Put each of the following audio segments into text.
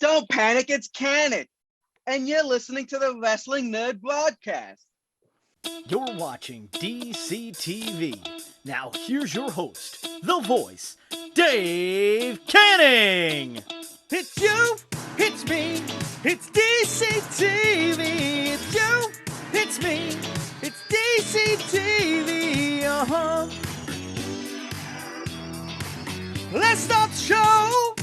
Don't panic, it's Kanik. And you're listening to the Wrestling N.R.D. Broadcast. You're watching DaveCTV. Now here's your host, the voice, DaveCTheVoice. It's you, it's me, it's DaveCTV. It's you, it's me, it's DaveCTV. Let's start the show.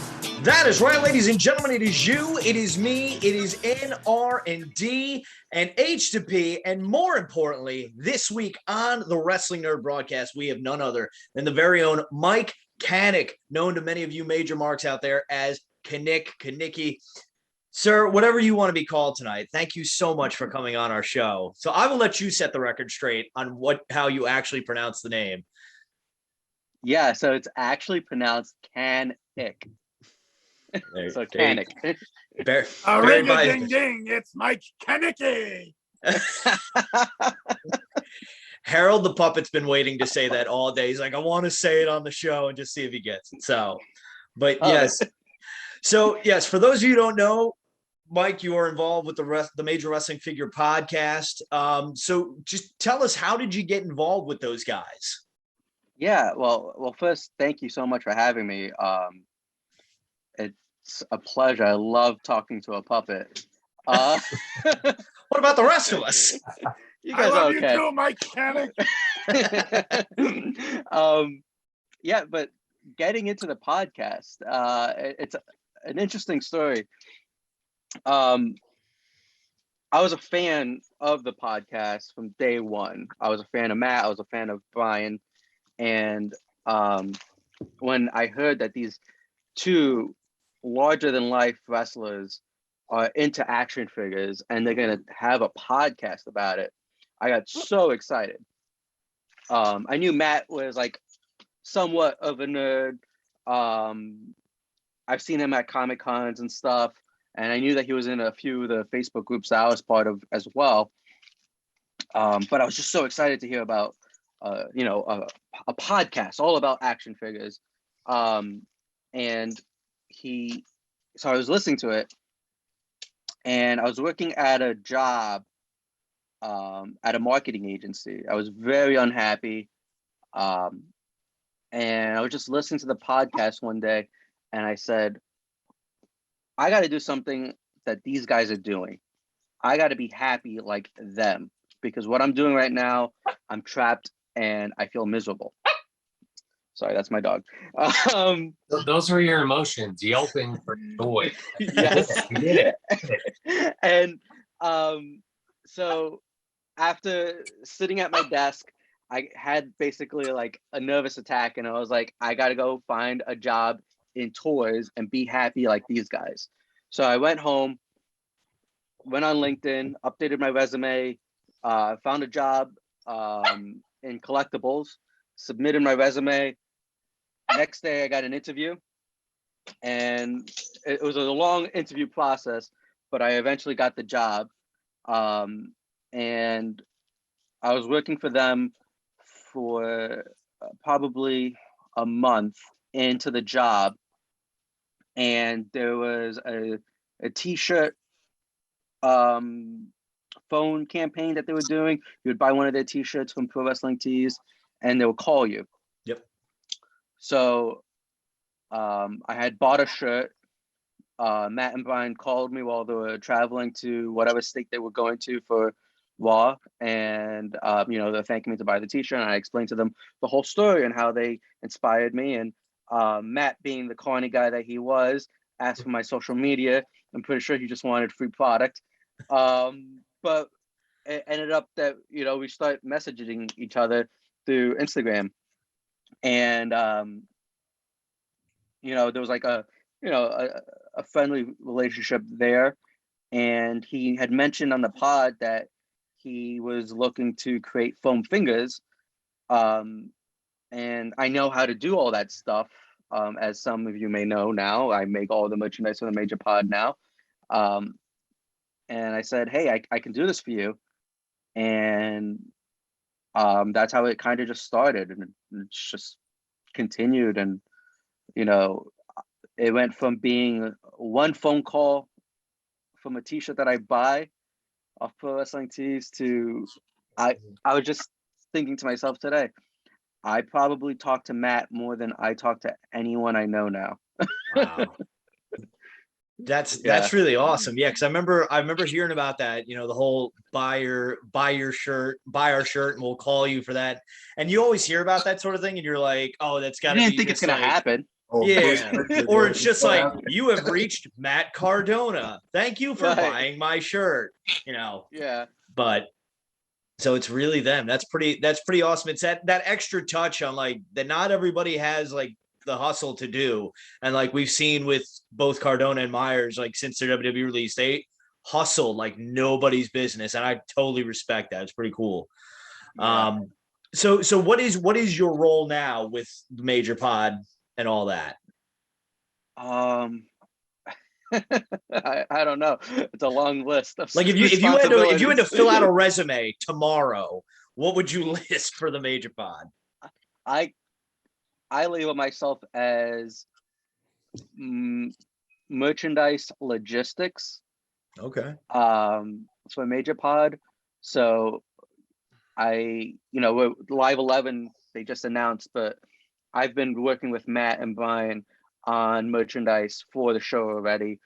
That is right, ladies and gentlemen. It is you, it is me, it is N.R.D. and H to P. And more importantly, this week on the Wrestling N.R.D. Broadcast, we have none other than the very own Mike Kanik, known to many of you major marks out there as Kaniki. Sir, whatever you want to be called tonight, thank you so much for coming on our show. So I will let you set the record straight on how you actually pronounce the name. Yeah, so it's actually pronounced Kanik. So Kanik. Ring-a-ding-ding, it's Mike Kanik. Harold the Puppet's been waiting to say that all day. He's like, I want to say it on the show and just see if he gets it. So, but yes. So, yes, for those of you who don't know, Mike, you are involved with the Major Wrestling Figure podcast. So just tell us, how did you get involved with those guys? Yeah, well, first, thank you so much for having me. It's a pleasure. I love talking to a puppet. What about the rest of us? You guys I love are okay. you too, Mike Kanik. Yeah, but getting into the podcast, it's an interesting story. I was a fan of the podcast from day one. I was a fan of Matt. I was a fan of Brian. And when I heard that these two larger-than-life wrestlers are into action figures and they're going to have a podcast about it, I got so excited. I knew Matt was like somewhat of a nerd. I've seen him at Comic Cons and stuff, and I knew that he was in a few of the Facebook groups that I was part of as well. But I was just so excited to hear about a podcast all about action figures. So I was listening to it, and I was working at a job at a marketing agency. I was very unhappy. And I was just listening to the podcast one day, and I said, I got to do something that these guys are doing. I got to be happy like them, because what I'm doing right now, I'm trapped and I feel miserable. Sorry, that's my dog. Those were your emotions, yelping for joy. Yes. You did it. And so after sitting at my desk, I had basically like a nervous attack, and I was like, I got to go find a job in toys and be happy like these guys. So I went home, went on LinkedIn, updated my resume, found a job in Collectibles, submitted my resume. Next day, I got an interview, and it was a long interview process, but I eventually got the job. And I was working for them for probably a month into the job, and there was a t-shirt phone campaign that they were doing. You would buy one of their t-shirts from Pro Wrestling Tees, and they would call you. Yep. So I had bought a shirt. Matt and Brian called me while they were traveling to whatever state they were going to for Raw, and they're thanking me to buy the t-shirt, and I explained to them the whole story and how they inspired me. And Matt, being the corny guy that he was, asked for my social media. I'm pretty sure he just wanted free product. But it ended up that, we start messaging each other through Instagram. And, there was like a friendly relationship there. And he had mentioned on the pod that he was looking to create foam fingers. And I know how to do all that stuff. As some of you may know now, I make all the merchandise for the Major Pod now. And I said, hey, I can do this for you. And that's how it kind of just started, and it's just continued. And it went from being one phone call from a t-shirt that I buy off Pro Wrestling Tees to I was just thinking to myself today, I probably talk to Matt more than I talk to anyone I know now. Wow. That's Yeah. really awesome. Yeah, because I remember hearing about that. You know, the whole buy our shirt, and we'll call you for that. And you always hear about that sort of thing, and you're like, oh, that's got I to didn't be think it's just gonna like, happen. yeah, or it's just like you have reached Matt Cardona. Thank you for Right. buying my shirt. You know, Yeah. but so it's really them. That's pretty awesome. It's that extra touch on like that. Not everybody has like the hustle to do, and like we've seen with both Cardona and Myers, like since their WWE release, they hustle like nobody's business, and I totally respect that. It's pretty cool. Yeah. So what is your role now with the Major Pod and all that? I don't know. It's a long list of Like if you had to fill out a resume tomorrow, what would you list for the Major Pod? I label myself as merchandise logistics. Okay. For Major Pod. So we're Live 11, they just announced, but I've been working with Matt and Brian on merchandise for the show already.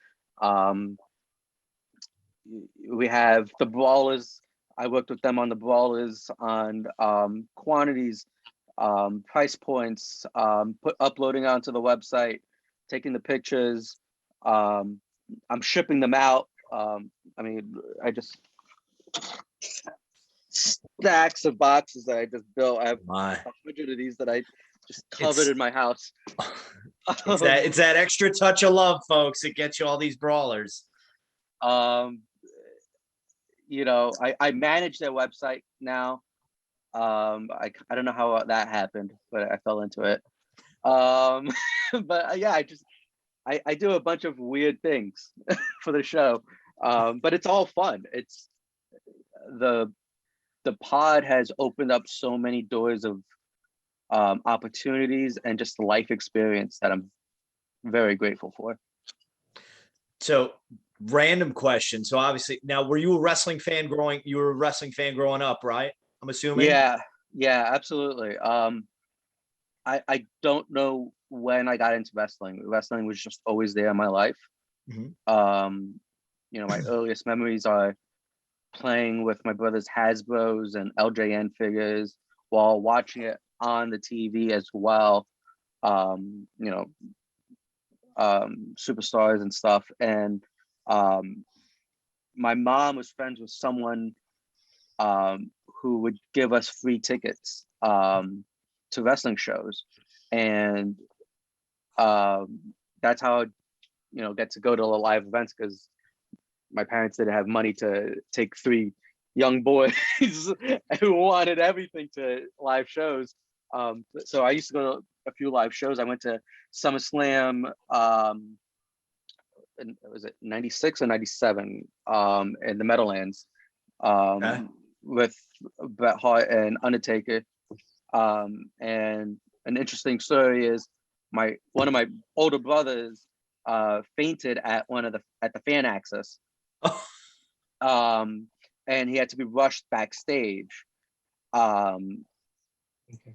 We have the Brawlers. I worked with them on the Brawlers on quantities, price points, uploading onto the website, taking the pictures. I'm shipping them out. I just stacks of boxes that I just built. I have 100 of these that I just covered in my house. It's that extra touch of love, folks. It gets you all these brawlers. I manage their website now. I don't know how that happened, but I fell into it. But yeah, I do a bunch of weird things for the show. But it's all fun. It's the pod has opened up so many doors of opportunities and just life experience that I'm very grateful for. So random question. So obviously now, were you a wrestling fan growing up, right? I'm assuming. Yeah, absolutely. I don't know when I got into wrestling. Wrestling was just always there in my life. Mm-hmm. My earliest memories are playing with my brother's Hasbros and LJN figures while watching it on the TV as well. Superstars and stuff. And my mom was friends with someone who would give us free tickets to wrestling shows. And that's how I, get to go to the live events, because my parents didn't have money to take 3 young boys who wanted everything to live shows. So I used to go to a few live shows. I went to SummerSlam, was it 96 or 97 in the Meadowlands with Bret Hart and Undertaker. And an interesting story is one of my older brothers fainted at the fan access. And he had to be rushed backstage.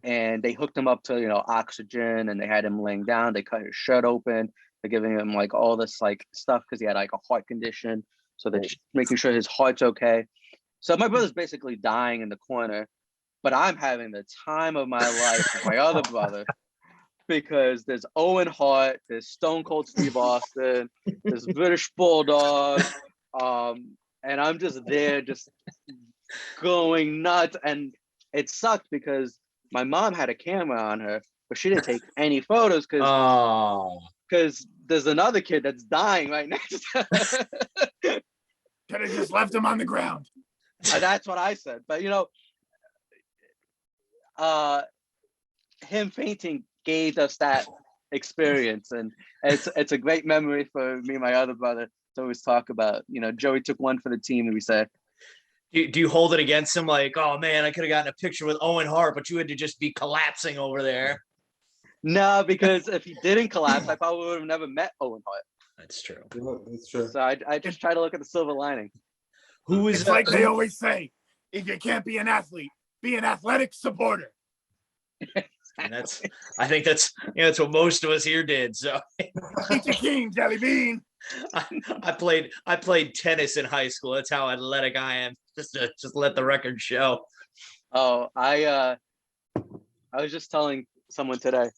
And they hooked him up to, oxygen, and they had him laying down. They cut his shirt open. They're giving him like all this like stuff because he had like a heart condition. So they're making sure his heart's okay. So my brother's basically dying in the corner, but I'm having the time of my life with my other brother, because there's Owen Hart, there's Stone Cold Steve Austin, there's British Bulldog, and I'm just there, just going nuts. And it sucked because my mom had a camera on her, but she didn't take any photos because there's another kid that's dying right next to her. Could have just left him on the ground. That's what I said. But him fainting gave us that experience, and it's a great memory for me and my other brother to always talk about. Joey took one for the team, and we said, do you hold it against him like, oh man, I could have gotten a picture with Owen Hart, but you had to just be collapsing over there? No, because if he didn't collapse, I probably would have never met Owen Hart. That's true. That's true. So I just try to look at the silver lining. Who is It's like they always say, if you can't be an athlete, be an athletic supporter. And I think that's what most of us here did. So Eat your king, Jelly Bean. I played tennis in high school. That's how athletic I am. Just let the record show. Oh, I was just telling someone today,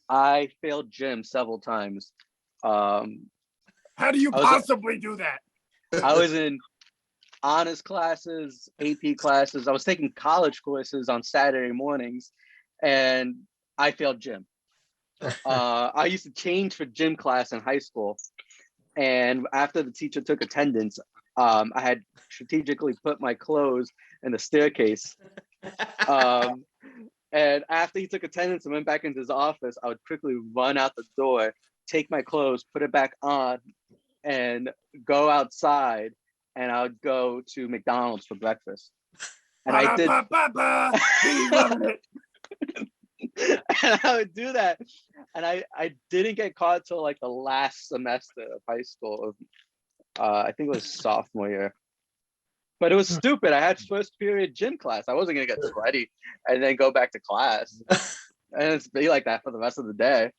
I failed gym several times. How do you possibly do that? I was in honors classes, AP classes. I was taking college courses on Saturday mornings, and I failed gym. I used to change for gym class in high school, and after the teacher took attendance, I had strategically put my clothes in the staircase. And after he took attendance and went back into his office, I would quickly run out the door, take my clothes, put it back on, and go outside, and I would go to McDonald's for breakfast. And I did. And I would do that. And I didn't get caught till like the last semester of high school. I think it was sophomore year. But it was stupid. I had first period gym class. I wasn't gonna get sweaty and then go back to class. And it's be like that for the rest of the day.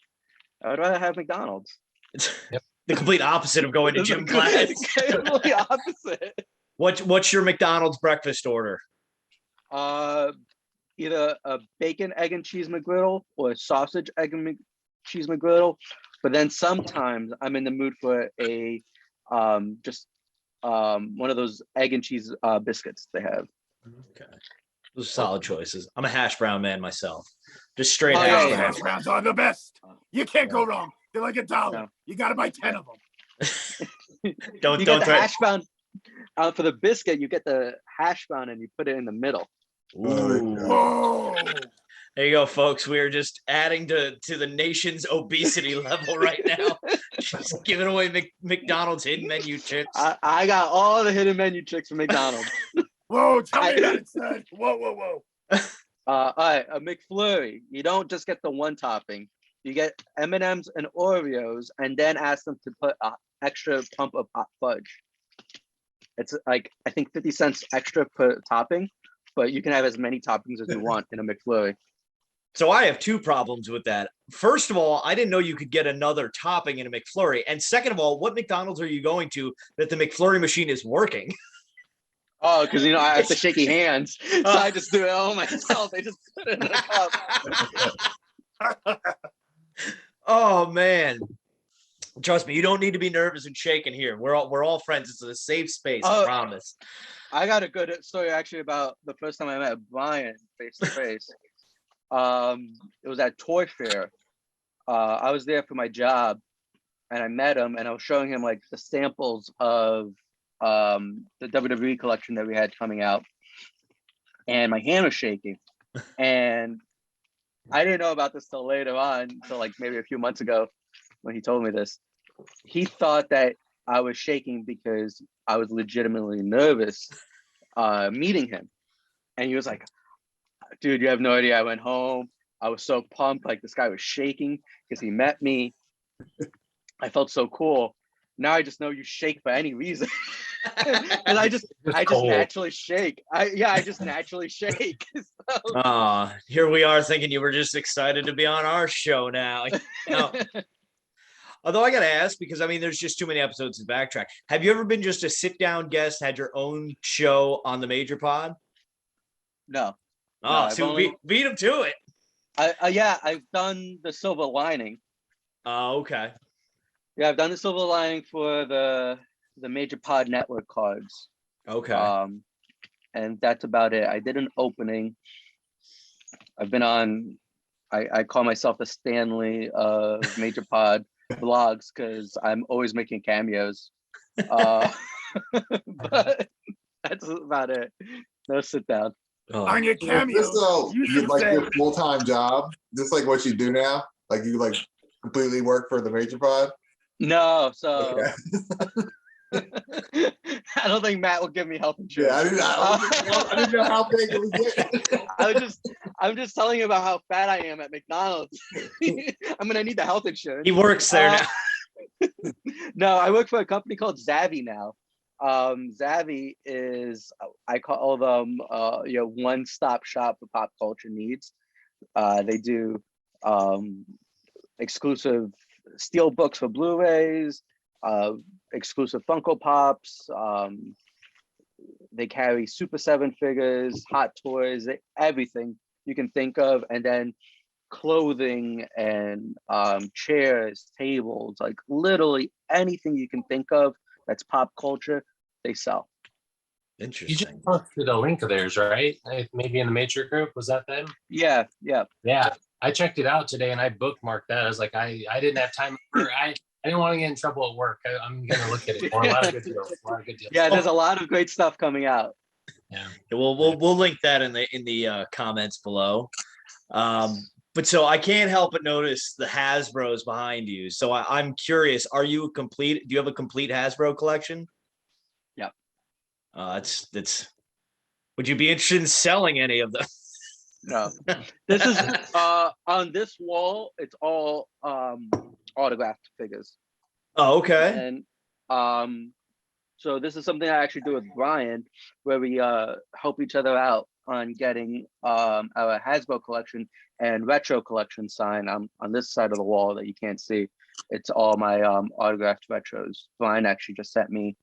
I would rather have McDonald's. The complete opposite of going to gym class. Complete opposite. What's your McDonald's breakfast order? Either a bacon, egg, and cheese McGriddle or a sausage, egg, and cheese McGriddle. But then sometimes I'm in the mood for a one of those egg and cheese biscuits they have. Okay, those are solid choices. I'm a hash brown man myself. Just straight Hash browns are the best. You can't go wrong. They're like $1. No. You got to buy 10 of them. Don't get the hash brown for the biscuit. You get the hash brown and you put it in the middle. Ooh. Whoa. There you go, folks. We are just adding to the nation's obesity level right now. Just giving away McDonald's hidden menu tricks. I got all the hidden menu tricks from McDonald's. Whoa, tell me about it, son. Whoa. All right, a McFlurry. You don't just get the one topping. You get M&Ms and Oreos, and then ask them to put an extra pump of hot fudge. It's like, I think 50 cents extra per topping, but you can have as many toppings as you want in a McFlurry. So I have two problems with that. First of all, I didn't know you could get another topping in a McFlurry. And second of all, what McDonald's are you going to that the McFlurry machine is working? Oh, because I have to shaky hands, so I just do it all myself. I just put it in a cup. Oh man, trust me, you don't need to be nervous and shaking here. We're all friends. It's a safe space. I promise. I got a good story actually about the first time I met Brian face to face. It was at Toy Fair. I was there for my job, and I met him, and I was showing him like the samples of the WWE collection that we had coming out, and my hand was shaking, and I didn't know about this till later on, until like maybe a few months ago when he told me this. He thought that I was shaking because I was legitimately nervous meeting him, and he was like, dude, you have no idea. I went home, I was so pumped, like this guy was shaking because he met me. I felt so cool. Now I just know you shake for any reason. And I just naturally shake. I just naturally shake. So. Here we are thinking you were just excited to be on our show now. Although I got to ask, because I mean, there's just too many episodes to backtrack. Have you ever been just a sit down guest, had your own show on the Major Pod? No. Oh, so beat him to it. I've done the Silver Lining. Oh, okay. Yeah, I've done the Silver Lining for the Major Pod Network cards. Okay. And that's about it. I did an opening. I've been on. I call myself the Stanley of Major Pod vlogs because I'm always making cameos. But that's about it. No sit down. On your cameos, you like your full-time job, just like what you do now? Like you like completely work for the Major Pod? No, so okay. I don't think Matt will give me health insurance. Yeah, I didn't know how big it was getting. I'm just telling you about how fat I am at McDonald's. I'm gonna need the health insurance. He works there now. No, I work for a company called Zavvi now. Zavvi is, I call them one-stop shop for pop culture needs. They do exclusive steel books for Blu-rays, exclusive Funko Pops. They carry Super 7 figures, hot toys, everything you can think of, and then clothing and chairs, tables, like literally anything you can think of that's pop culture, they sell. You just Interesting. posted a link of theirs, right? Maybe in the Matrix group. Was that them? Yeah. Yeah. I checked it out today and I bookmarked that. I was like, I didn't have time I didn't want to get in trouble at work. I'm gonna look at it more. A lot of good deals. Yeah, there's a lot of great stuff coming out. Yeah. We'll link that in the comments below. But so I can't help but notice the Hasbro's behind you. So I'm curious, do you have a complete Hasbro collection? Yeah. That's would you be interested in selling any of them? No. This is on this wall, it's all autographed figures. Oh, okay. And so this is something I actually do with Brian, where we help each other out on getting our Hasbro collection and retro collection signed. On this side of the wall that you can't see. It's all my autographed retros. Brian actually just sent me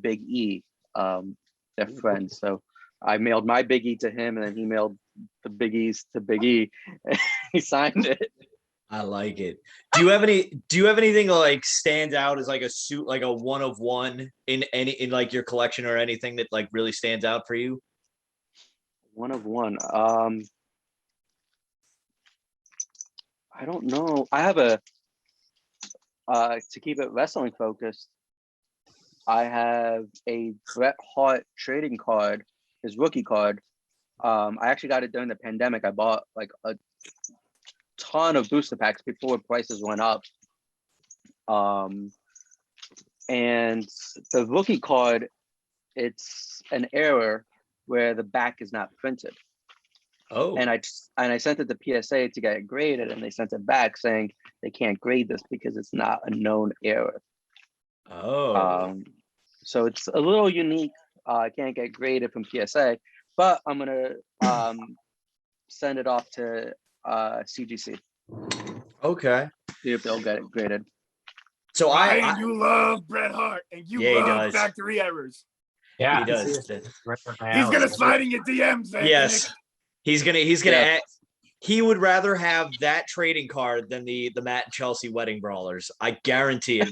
Big E. They're friends. So I mailed my Big E to him, and then he mailed the Big E's to Big E. He signed it. I like it. Do you have anything like stands out as like a suit, like a one of one in like your collection, or anything that like really stands out for you? One of one. I don't know. I have a to keep it wrestling focused, I have a Bret Hart trading card, his rookie card. I actually got it during the pandemic. I bought like a ton of booster packs before prices went up. And the rookie card, it's an error where the back is not printed. Oh. And I sent it to PSA to get it graded, and they sent it back saying they can't grade this because it's not a known error. Oh. So it's a little unique. I can't get graded from PSA, but I'm gonna send it off to CGC. Okay. See if they'll get it graded. So Ryan, you love Bret Hart, and you Yeah, he love does. factory errors. Yeah, he does. He's gonna slide in your DMs. Yes. Nick. He's gonna Yeah. he would rather have that trading card than the Matt and Chelsea wedding brawlers. I guarantee it,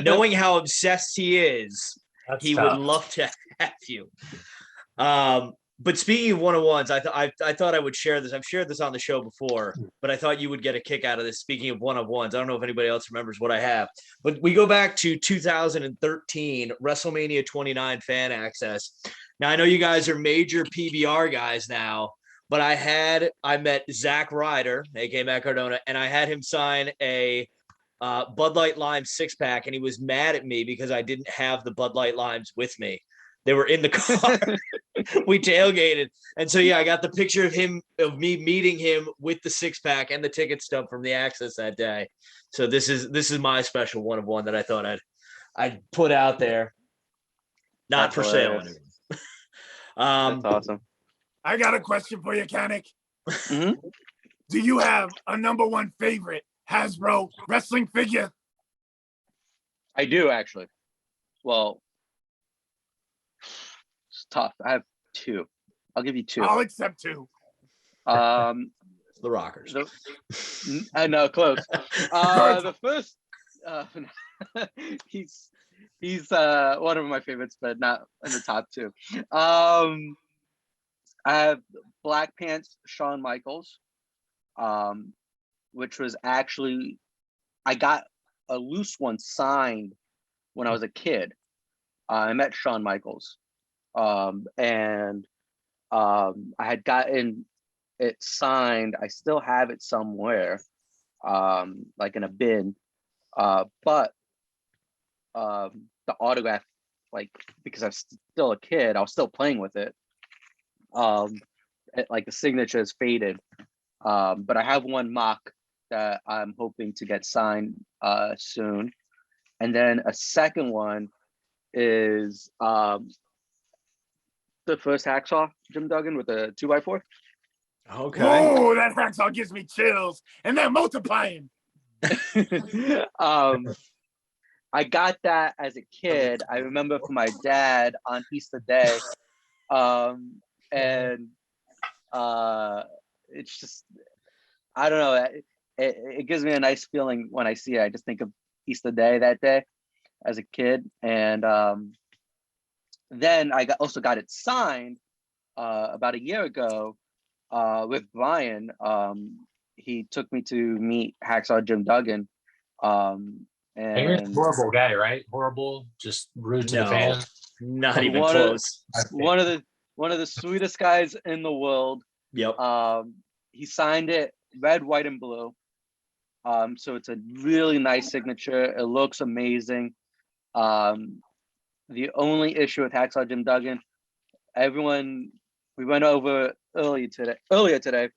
knowing how obsessed he is. That's He tough. would love to have you. But speaking of one-on-ones, I thought I would share this. I've shared this on the show before, but I thought you would get a kick out of this. Speaking of one-on-ones, I don't know if anybody else remembers what I have, but we go back to 2013 WrestleMania 29 fan access. Now I know you guys are major PBR guys now, but I met Zack Ryder, aka Matt Cardona, and I had him sign a Bud Light Lime 6-pack, and he was mad at me because I didn't have the Bud Light Limes with me. They were in the car. We tailgated. And so, yeah, I got the picture of me meeting him with the 6-pack and the ticket stub from the access that day. So this is my special one of one that I thought I'd put out there. Not That's for sale. hilarious. Anyway. That's awesome. I got a question for you, Kanik. Mhm. Do you have a number one favorite Hasbro wrestling figure? I do actually. Well, it's tough. I have two. I'll give you two. I'll accept two. Um, The Rockers. I know, close. The first, he's one of my favorites, but not in the top two. I have Black Pants Shawn Michaels, which was actually, I got a loose one signed when I was a kid. I met Shawn Michaels, and I had gotten it signed. I still have it somewhere, like in a bin, but the autograph like because I was still a kid, I was still playing with it. Like the signature is faded. But I have one mock that I'm hoping to get signed soon. And then a second one is the first hacksaw Jim Duggan with the 2x4. Okay. Whoa, that hacksaw gives me chills, and they're multiplying. I got that as a kid. I remember from my dad on Easter Day. And it's just, I don't know. It gives me a nice feeling when I see it. I just think of Easter Day that day as a kid. And then I also got it signed about a year ago with Brian. He took me to meet Hacksaw Jim Duggan. And you're a And horrible guy, right? Horrible, just rude to the fans. Not even one close. one of the sweetest guys in the world. Yep. He signed it red, white, and blue. So it's a really nice signature. It looks amazing. The only issue with Hacksaw Jim Duggan, we went over earlier today.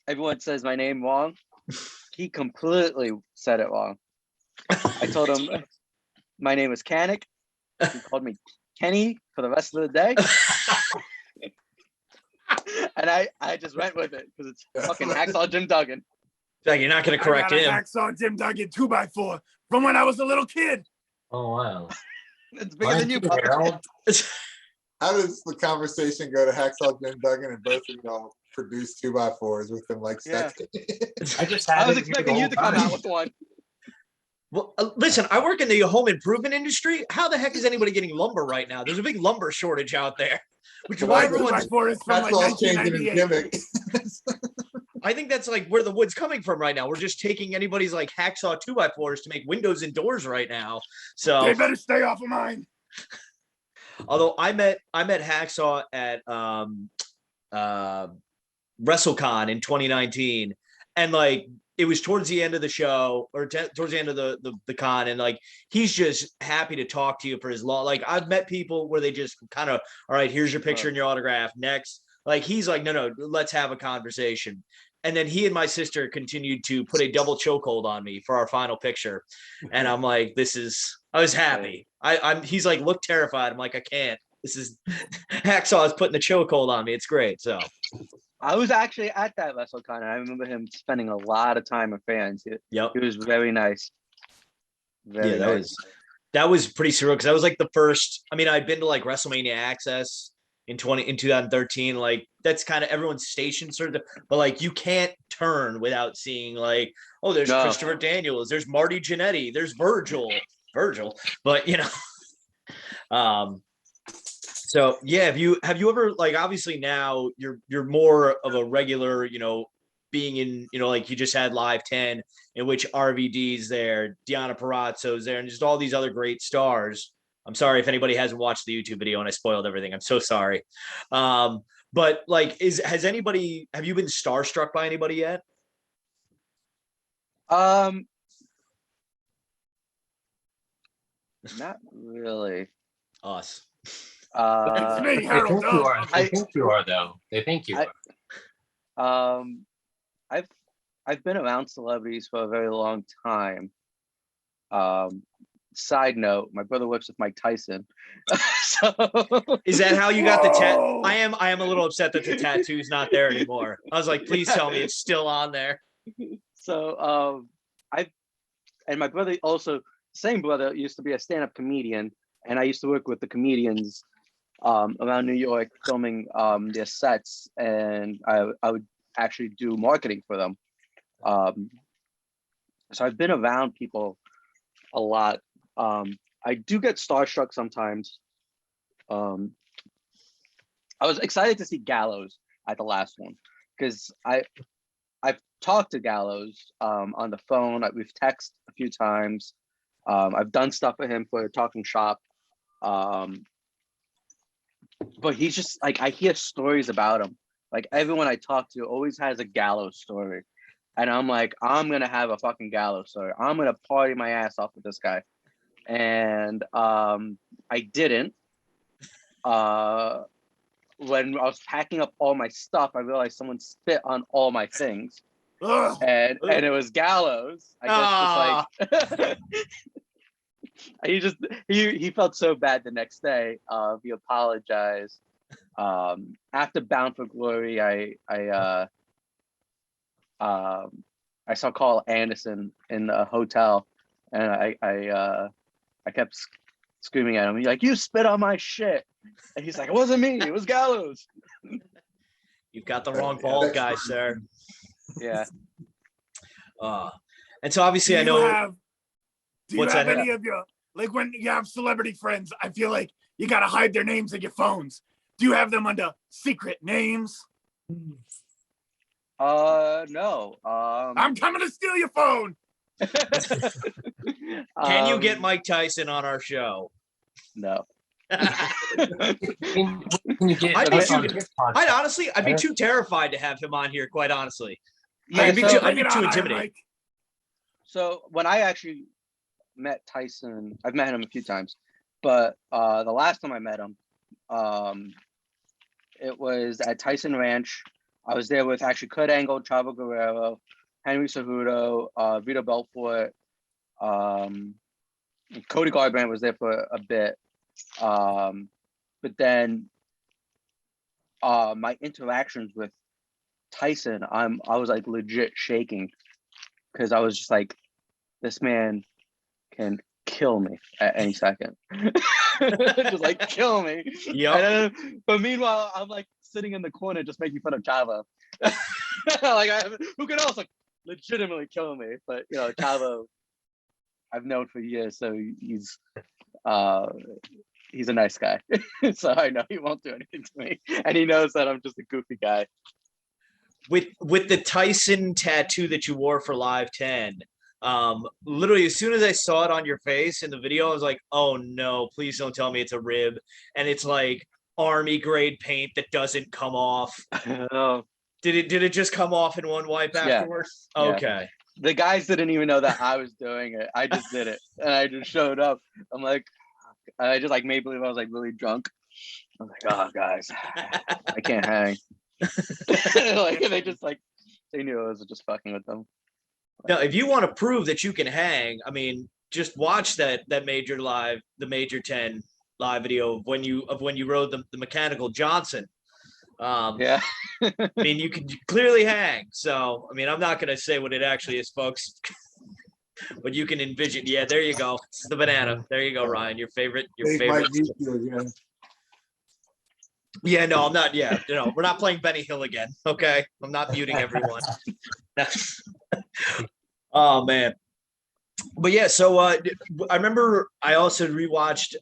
Everyone says my name wrong. He completely said it wrong. I told him my name is Kanik. He called me Kenny for the rest of the day. And I just went with it because it's fucking Hacksaw Jim Duggan. Like, you're not going to correct him. I saw Jim Duggan 2x4 from when I was a little kid. Oh, wow. It's bigger than you, Papa. How does the conversation go to Hacksaw Jim Duggan and both of y'all produce 2x4s within like seconds? I was expecting you to come out with one. Well, listen, I work in the home improvement industry. How the heck is anybody getting lumber right now? There's a big lumber shortage out there. Which is why everyone's... That's all changing in gimmick. I think that's like where the wood's coming from right now. We're just taking anybody's like hacksaw 2x4s to make windows and doors right now. So they better stay off of mine. Although I met Hacksaw at WrestleCon in 2019, and like it was towards the end of the show or towards the end of the con, and like he's just happy to talk to you for his long. Like I've met people where they just kind of, all right, here's your picture and your autograph. Next, like he's like, no, let's have a conversation. And then he and my sister continued to put a double chokehold on me for our final picture. And I'm like, I was happy. He's like, look terrified. I'm like, I can't. This is Hacksaw is putting the chokehold on me. It's great. So I was actually at that WrestleCon, and I remember him spending a lot of time with fans. It was very nice. Very nice. That was pretty surreal because that was like the first. I mean, I'd been to like WrestleMania Access in 2013. Like that's kind of everyone's station sort of, but like you can't turn without seeing like, oh, there's Christopher Daniels, there's Marty Jannetty, there's Virgil, but you know, so yeah, have you ever like obviously now you're more of a regular, you know, being in, you know, like you just had Live 10 in which RVD's there, Deonna Purrazzo's there, and just all these other great stars. I'm sorry if anybody hasn't watched the YouTube video and I spoiled everything. I'm so sorry. But like, have you been starstruck by anybody yet? Not really. Us. It's me, They Harold. think you are, though. They think you are. I've been around celebrities for a very long time. Side note, my brother works with Mike Tyson. So is that how you got the tattoo? I am a little upset that the tattoo's not there anymore. I was like, please tell me it's still on there. So and my brother also, same brother, used to be a stand-up comedian, and I used to work with the comedians around New York filming their sets, and I would actually do marketing for them. So I've been around people a lot. I do get starstruck sometimes. I was excited to see Gallows at the last one because I've talked to Gallows on the phone. We've texted a few times. I've done stuff with him for Talking Shop. But he's just like, I hear stories about him. Like everyone I talk to always has a Gallows story. And I'm like, I'm going to have a fucking Gallows story. I'm going to party my ass off with this guy. and I didn't. When I was packing up all my stuff, I realized someone spit on all my things, Ugh. and it was Gallows. I guess just like he felt so bad the next day. He apologized. After Bound for Glory, I saw Carl Anderson in the hotel, and I kept screaming at him. He's like, "You spit on my shit," and he's like, "It wasn't me. It was Gallows." You've got the wrong bald guy, sir. Yeah. And so obviously I Do you know. have What's that? any of your, like when you have celebrity friends, I feel like you got to hide their names in your phones. Do you have them under secret names? No. I'm coming to steal your phone. Can you get Mike Tyson on our show? No. Can you get I'd be us on too- his podcast? I'd be too terrified to have him on here, quite honestly. Yeah, I'd be so- too Bring it on, Iron intimidated. Mike. So when I actually met Tyson, I've met him a few times, but the last time I met him, it was at Tyson Ranch. I was there with actually Kurt Angle, Chavo Guerrero, Henry Cejudo, Vito Belfort, Cody Garbrandt was there for a bit. But then my interactions with Tyson, I was like legit shaking because I was just like, this man can kill me at any second. Just like kill me. Yep. But meanwhile, I'm like sitting in the corner just making fun of Chavo. Who can else like legitimately kill me? But you know, Chavo I've known for years, so he's a nice guy. So I know he won't do anything to me. And he knows that I'm just a goofy guy. With the Tyson tattoo that you wore for Live 10, literally as soon as I saw it on your face in the video, I was like, oh no, please don't tell me it's a rib. And it's like army grade paint that doesn't come off. Oh, Did it just come off in one wipe afterwards? Yeah. Okay. The guys didn't even know that I was doing it. I just did it. And I just showed up. I'm like, I just like made believe I was like really drunk. I was like, oh guys, I can't hang. Like they just like they knew I was just fucking with them. Now, if you want to prove that you can hang, I mean, just watch the Major 10 live video of when you rode the mechanical Johnson. Yeah. I mean, you can clearly hang. So, I mean, I'm not going to say what it actually is, folks, but you can envision. Yeah, there you go. It's the banana. There you go, Ryan. Your favorite. Dave might mute you again. Yeah, no, I'm not. Yeah, no, we're not playing Benny Hill again. Okay, I'm not muting everyone. Oh man, but yeah. So I remember I also rewatched.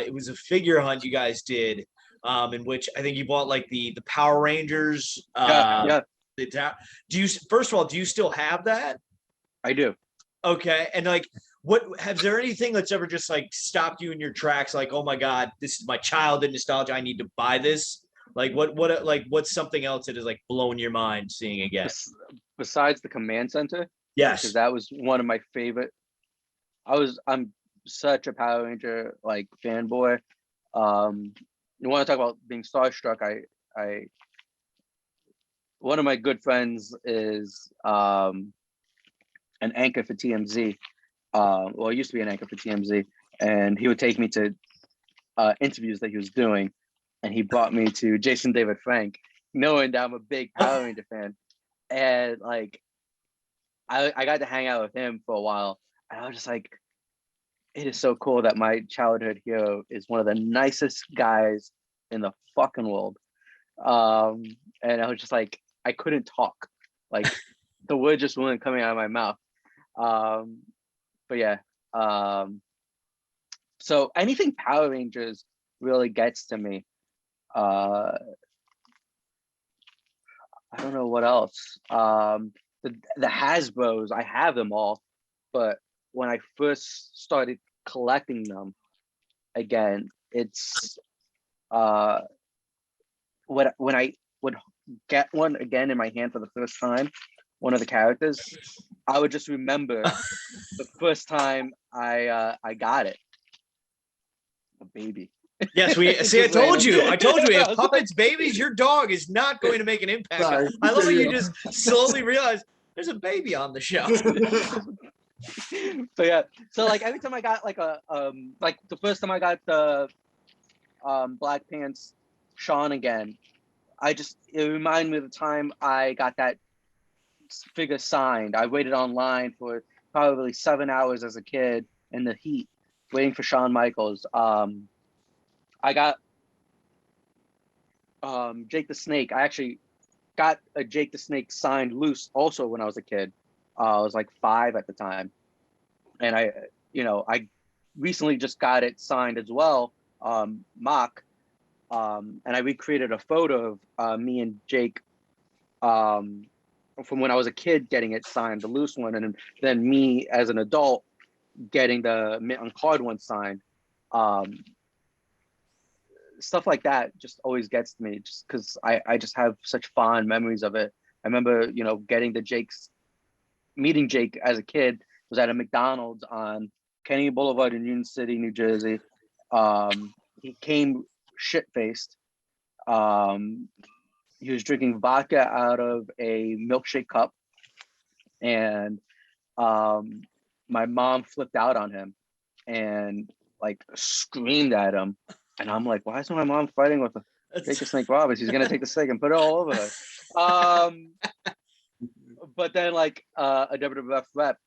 It was a figure hunt you guys did, in which I think you bought like the Power Rangers. Yeah. Do you first of all do you still have that? I do. Okay, and like, what has there anything that's ever just like stopped you in your tracks? Like, oh my god, this is my childhood nostalgia. I need to buy this. Like, what's something else that has like blown your mind seeing again? Besides the command center, Yes, because that was one of my favorite. I'm such a Power Ranger like fanboy. You want to talk about being starstruck? I one of my good friends is an anchor for TMZ. Well, he used to be an anchor for TMZ, and he would take me to interviews that he was doing, and he brought me to Jason David Frank, knowing that I'm a big Power Ranger fan, and like I got to hang out with him for a while, and I was just like, it is so cool that my childhood hero is one of the nicest guys in the fucking world. And I was just like, I couldn't talk, like the word just wasn't coming out of my mouth. But yeah, so anything Power Rangers really gets to me. I don't know what else. The Hasbros, I have them all, but when I first started collecting them again, it's when I would get one again in my hand for the first time, one of the characters, I would just remember the first time I got it, a baby. Yes, we Just see. I told random. you. I told you. We I have was like- puppets, babies. Your dog is not going to make an impact. Sorry. I love how you just slowly realize there's a baby on the show. So yeah, so like every time I got like like the first time I got the Black Pants Sean again, it reminded me of the time I got that figure signed. I waited online for probably 7 hours as a kid in the heat, waiting for Shawn Michaels. I got Jake the Snake. I actually got a Jake the Snake signed loose also when I was a kid. I was like 5 at the time, and I recently just got it signed as well, mock, and I recreated a photo of me and Jake from when I was a kid getting it signed, the loose one, and then me as an adult getting the mint on card one signed. Stuff like that just always gets to me, just because I just have such fond memories of it. I remember, meeting Jake as a kid was at a McDonald's on Kennedy Boulevard in Union City, New Jersey. He came shit-faced. He was drinking vodka out of a milkshake cup, and my mom flipped out on him and like screamed at him. And I'm like, why isn't my mom fighting with Jake the Snake Roberts? He's gonna take the snake and put it all over her. But then like a WWF rep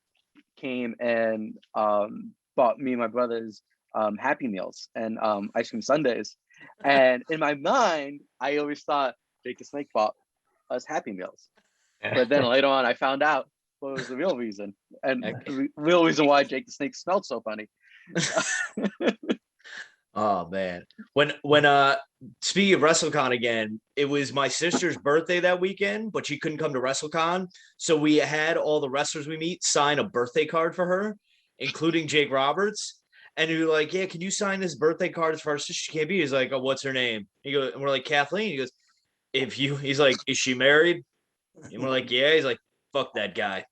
came and bought me and my brothers Happy Meals and ice cream sundaes. And in my mind, I always thought Jake the Snake bought us Happy Meals. But then later on, I found out what was the real reason, and the real reason why Jake the Snake smelled so funny. Oh man. When speaking of WrestleCon again, it was my sister's birthday that weekend, but she couldn't come to WrestleCon. So we had all the wrestlers we meet sign a birthday card for her, including Jake Roberts. And we were like, yeah, can you sign this birthday card as far as she can't be? He's like, oh, what's her name? He goes, and we're like, Kathleen. He goes, he's like, is she married? And we're like, yeah. He's like, fuck that guy.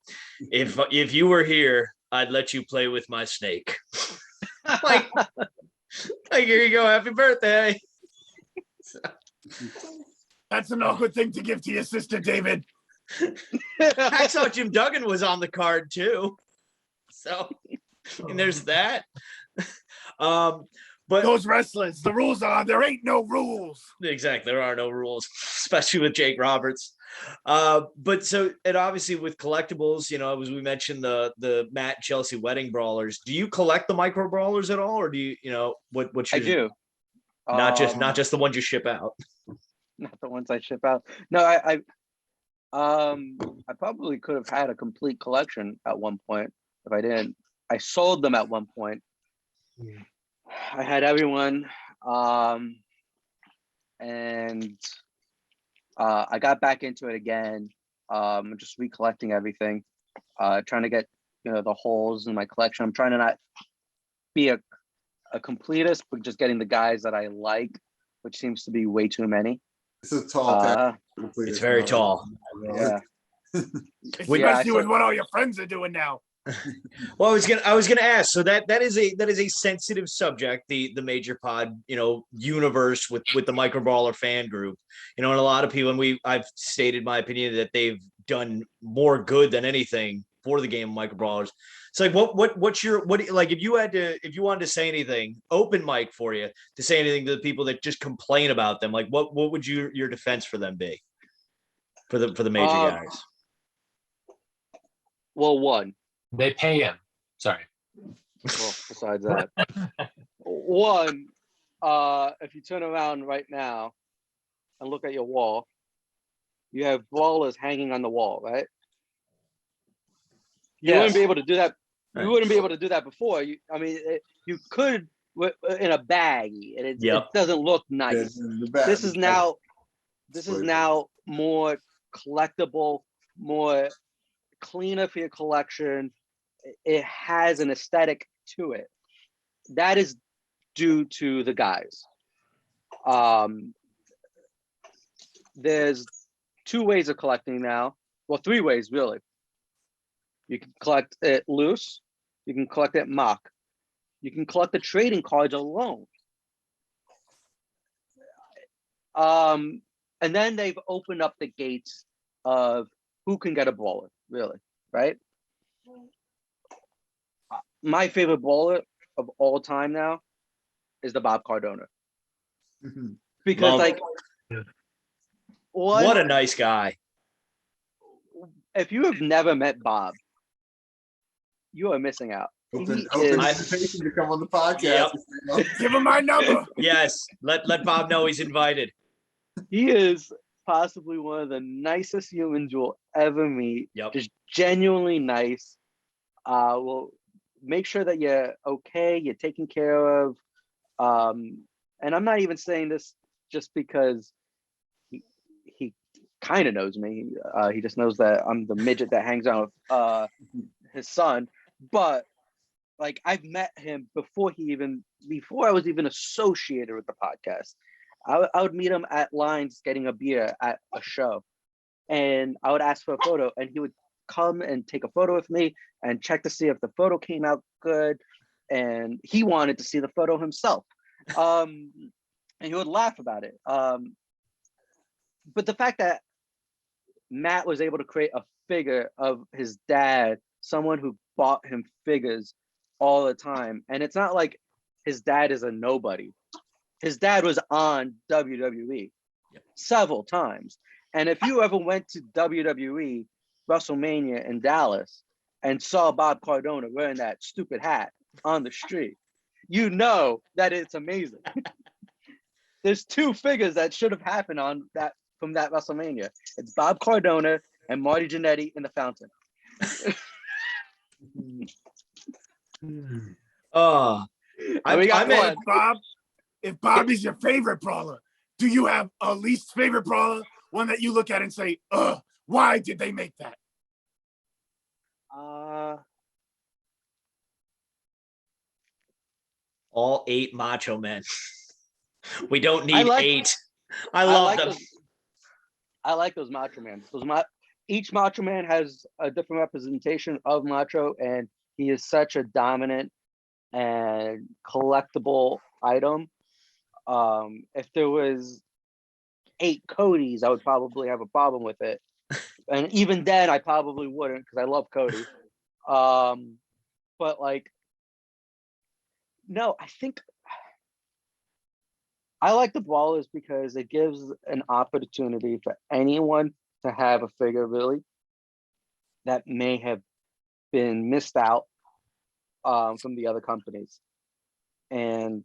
If you were here, I'd let you play with my snake. Like, here you go, happy birthday. That's an awkward thing to give to your sister, David. Hacksaw Jim Duggan was on the card too. So, and there's that. But Those wrestlers, the rules are there ain't no rules. exactly, there are no rules, especially with Jake Roberts. But so, and obviously with collectibles, as we mentioned, the Matt Chelsea wedding brawlers. Do you collect the micro brawlers at all, or do you, what's your? I do. Not just the ones you ship out. Not the ones I ship out. No, I probably could have had a complete collection at one point if I didn't. I sold them at one point. I had everyone, and I got back into it again, just recollecting everything, trying to get the holes in my collection. I'm trying to not be a completist, but just getting the guys that I like, which seems to be way too many. This is tall. It's very tall. Yeah. Especially with what all your friends are doing now. Well, I was gonna ask. So that is a sensitive subject, the Major Pod, universe with the Micro Brawler fan group. And a lot of people, and I've stated my opinion that they've done more good than anything for the game of Micro Brawlers. It's like what's your like if you wanted to say anything, open mic for you to say anything to the people that just complain about them, like what would your defense for them be? For the major guys. Well, one. They pay him. Sorry. Well, besides that, one, if you turn around right now and look at your wall, you have brawlers hanging on the wall, right? You wouldn't be able to do that. You wouldn't be able to do that before. You could in a bag, and it doesn't look nice. This is now more collectible, more cleaner for your collection. It has an aesthetic to it. That is due to the guys. There's 2 ways of collecting now. Well, 3 ways really. You can collect it loose. You can collect it mock. You can collect the trading cards alone. And then they've opened up the gates of who can get a brawler, really, right? My favorite brawler of all time now is the Bob Cardona. Because like what a nice guy. If you have never met Bob, you are missing out. Open He is- invitation to come on the podcast. Yep. Give him my number. Yes, let Bob know he's invited. He is possibly one of the nicest humans you'll ever meet. Yep. Just genuinely nice. Will make sure that you're okay, you're taken care of. And I'm not even saying this just because he kind of knows me. He just knows that I'm the midget that hangs out with his son. But like I've met him before I was even associated with the podcast. I would meet him at lines getting a beer at a show, and I would ask for a photo, and he would come and take a photo with me and check to see if the photo came out good. And he wanted to see the photo himself, and he would laugh about it. But the fact that Matt was able to create a figure of his dad, someone who bought him figures all the time, and it's not like his dad is a nobody. His dad was on WWE several times. And if you ever went to WWE WrestleMania in Dallas and saw Bob Cardona wearing that stupid hat on the street, you know that it's amazing. There's two figures that should have happened from that WrestleMania. It's Bob Cardona and Marty Jannetty in the fountain. If Bob is your favorite brawler, do you have a least favorite brawler? One that you look at and say, why did they make that? All 8 Macho Men. We don't need 8. I love them. I like those Macho Men. Each Macho Man has a different representation of Macho, and he is such a dominant and collectible item. If there was 8 Codys, I would probably have a problem with it. And even then, I probably wouldn't because I love Cody. But like, no, I think I like the Brawlers because it gives an opportunity for anyone to have a figure really that may have been missed out from the other companies. And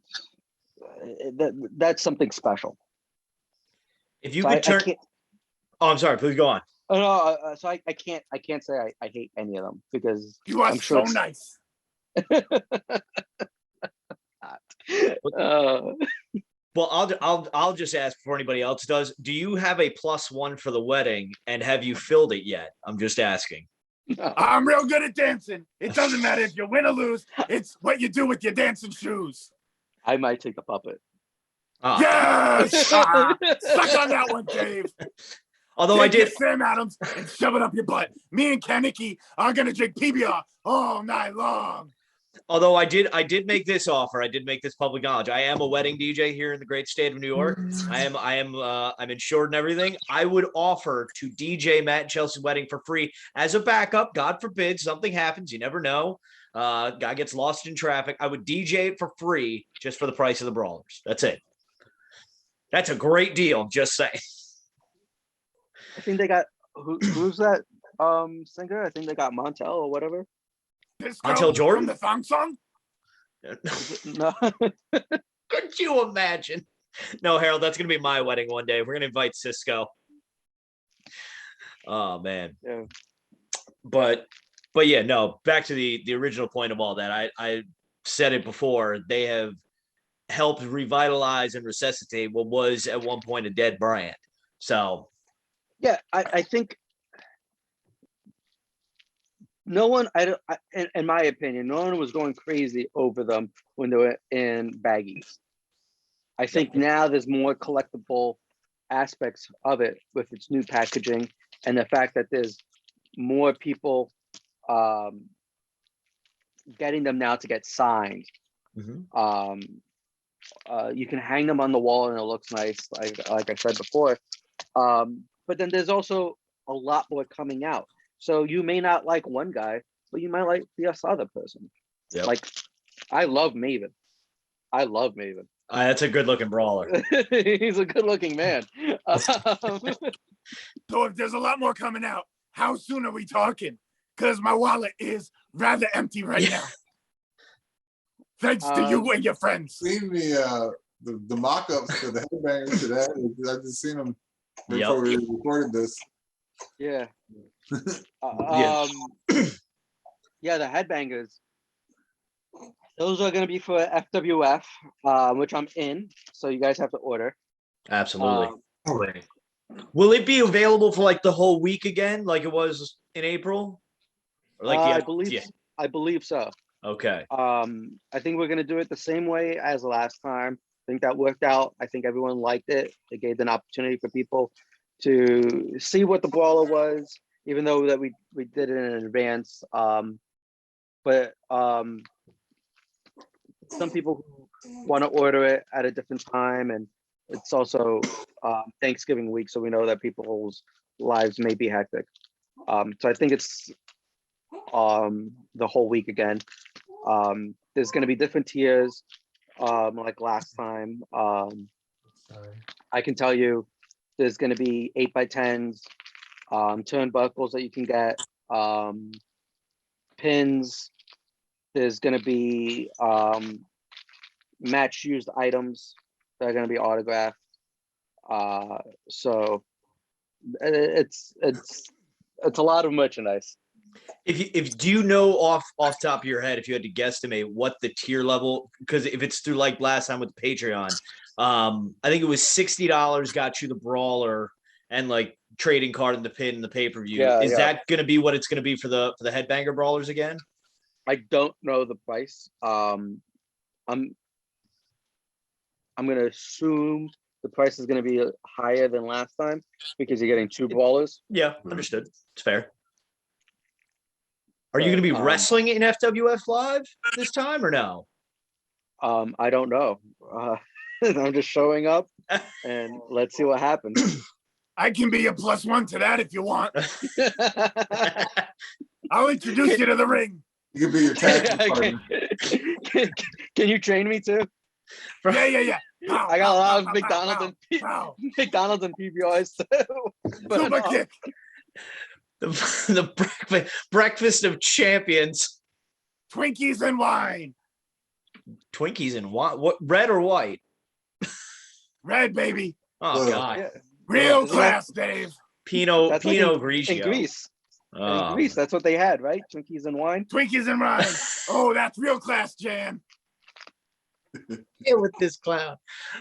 that's something special. If you could turn, I'm sorry. Please go on. Oh no, so I can't say I hate any of them because you are I'm sure so nice. Well, I'll just ask before anybody else does. Do you have a +1 for the wedding, and have you filled it yet? I'm just asking. I'm real good at dancing. It doesn't matter if you win or lose. It's what you do with your dancing shoes. I might take the puppet. Yes! Suck on that one, Dave. Although I did Sam Adams and shove it up your butt. Me and Kanik are gonna drink PBR all night long. Although I did make this offer. I did make this public knowledge. I am a wedding DJ here in the great state of New York. I'm insured and everything. I would offer to DJ Matt and Chelsea's wedding for free as a backup. God forbid something happens. You never know. Guy gets lost in traffic. I would DJ it for free just for the price of the Brawlers. That's it. That's a great deal. Just saying. I think they got who's that singer? I think they got Montel or whatever. Montel Jordan from the thong song. No. Could you imagine? No, Harold, that's gonna be my wedding one day. We're gonna invite Cisco. Oh man. Yeah. But yeah, no. Back to the original point of all that. I said it before. They have helped revitalize and resuscitate what was at one point a dead brand. So. Yeah, I think no one, in my opinion, no one was going crazy over them when they were in baggies. I think now there's more collectible aspects of it with its new packaging and the fact that there's more people getting them now to get signed. You can hang them on the wall and it looks nice, like I said before. But then there's also a lot more coming out. So you may not like one guy, but you might like the other person. Yep. Like, I love Maven. That's a good looking brawler. He's a good looking man. So if there's a lot more coming out, how soon are we talking? Because my wallet is rather empty right now. Thanks to you and your friends. Seen the mock-ups for the headbangers today. I just seen them before we recorded this. Yeah. Yeah, the headbangers. Those are going to be for FWF, which I'm in. So you guys have to order. Absolutely. Will it be available for like the whole week again, like it was in April? Or like I believe so. Okay. I think we're going to do it the same way as last time. I think that worked out. I think everyone liked it. It gave an opportunity for people to see what the brawler was, even though that we did it in advance. But some people want to order it at a different time, and it's also Thanksgiving week, so we know that people's lives may be hectic. So I think it's the whole week again. There's going to be different tiers, like last time. I can tell you there's going to be 8x10s, turnbuckles that you can get, pins. There's going to be match used items that are going to be autographed. So it's a lot of merchandise. If do you know off top of your head, if you had to guesstimate what the tier level, because if it's through like last time with the Patreon, I think it was $60 got you the brawler and like trading card and the pin and the pay-per-view. Is that going to be what it's going to be for the headbanger brawlers again? I don't know the price. I'm going to assume the price is going to be higher than last time because you're getting 2 brawlers. Yeah, understood. It's fair. Are you going to be wrestling in FWF Live this time or no? I don't know. I'm just showing up and let's see what happens. I can be a +1 to that if you want. I'll introduce you to the ring. You can be your tag team partner. Can you train me too? Yeah. I got a lot of McDonald's and PBRs too. Super kick. The breakfast of champions. Twinkies and wine. Twinkies and what? Red or white? Red, baby. Oh God. Yeah. Real class, Dave. Pinot like Grigio. In Greece. Oh. In Greece, that's what they had, right? Twinkies and wine. Twinkies and wine. Oh, that's real class, Jan. Deal with this clown.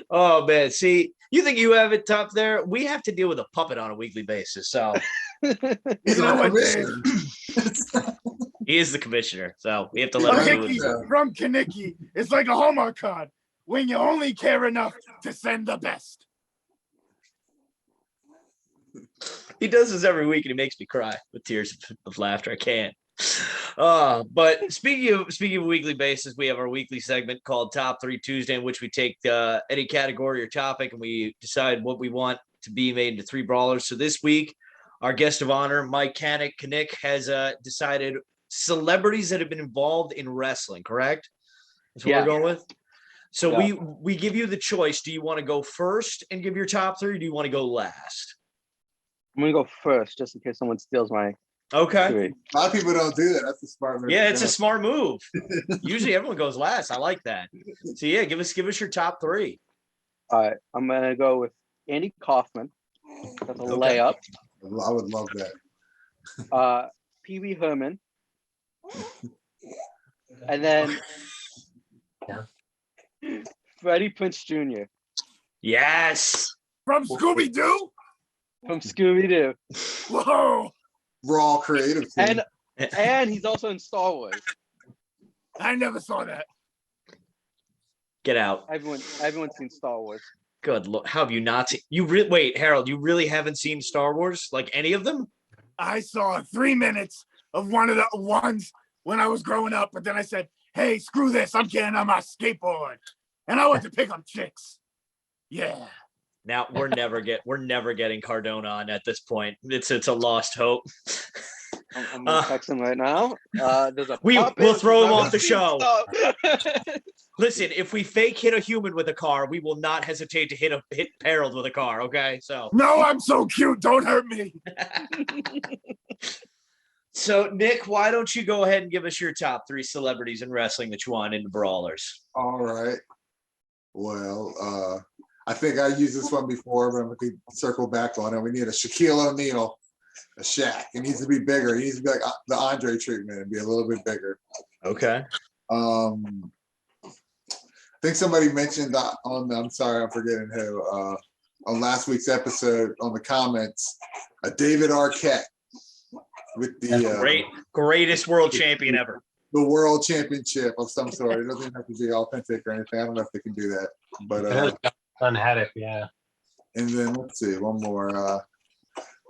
Oh man, see, you think you have it tough there? We have to deal with a puppet on a weekly basis. So He's know our what, commissioner. he is the commissioner. So we have to let him do it. From Kanik. It's like a Hallmark card when you only care enough to send the best. He does this every week and he makes me cry with tears of laughter. I can't. But speaking of weekly basis, we have our weekly segment called Top 3 Tuesday, in which we take any category or topic and we decide what we want to be made into 3 brawlers. So this week, our guest of honor, Mike Kanik, has decided celebrities that have been involved in wrestling. Correct? That's what we're going with. So we give you the choice. Do you want to go first and give your top 3, or do you want to go last? I'm gonna go first, just in case someone steals my. Okay. 3. A lot of people don't do that. That's a smart move. Yeah, it's a smart move. Usually everyone goes last. I like that. So yeah, give us your top 3. All right, I'm gonna go with Andy Kaufman. That's a layup. I would love that. Pee Wee Herman, and then Freddie Prinze Jr. Yes. From Scooby-Doo? from Scooby-Doo. Whoa. Raw creative team. And he's also in Star Wars. I never saw that. Get out. Everyone's seen Star Wars. Good Lord. How have you not seen? Wait, Harold, you really haven't seen Star Wars? Like any of them? I saw 3 minutes of one of the ones when I was growing up, but then I said, hey, screw this. I'm getting on my skateboard. and I want to pick up chicks. Yeah. Now we're never getting Cardona on at this point. It's a lost hope. I'm gonna text him right now. There's a We'll throw him puppet. off the show. Listen, if we fake hit a human with a car, we will not hesitate to hit Harold with a car. Okay, so No, I'm so cute. Don't hurt me. So Nick, why don't you go ahead and give us your top 3 celebrities in wrestling that you want into Brawlers? All right. Well, I think I used this one before, but I'm going to circle back on it. We need a Shaquille O'Neal, a Shaq. It needs to be bigger. He needs to be like the Andre treatment and be a little bit bigger. Okay. I think somebody mentioned I'm sorry, I'm forgetting who, on last week's episode on the comments, David Arquette with the greatest world champion ever. The world championship of some sort. It doesn't have to be authentic or anything. I don't know if they can do that. But Son had it, yeah. And then let's see, one more.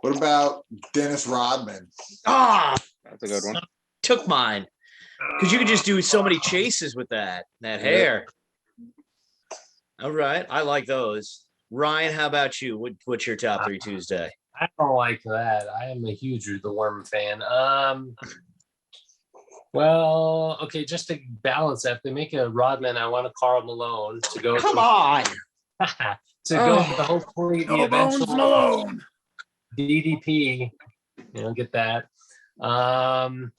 What about Dennis Rodman? That's a good one. Took mine. Because you could just do so many chases with that hair. All right. I like those. Ryan, how about you? What's your top 3 Tuesday? I don't like that. I am a huge The Worm fan. Well, okay, just to balance that, if they make a Rodman, I want a Carl Malone to go. Come on. To go with the hopefully the No Bones eventual Malone. DDP. Get that. I'm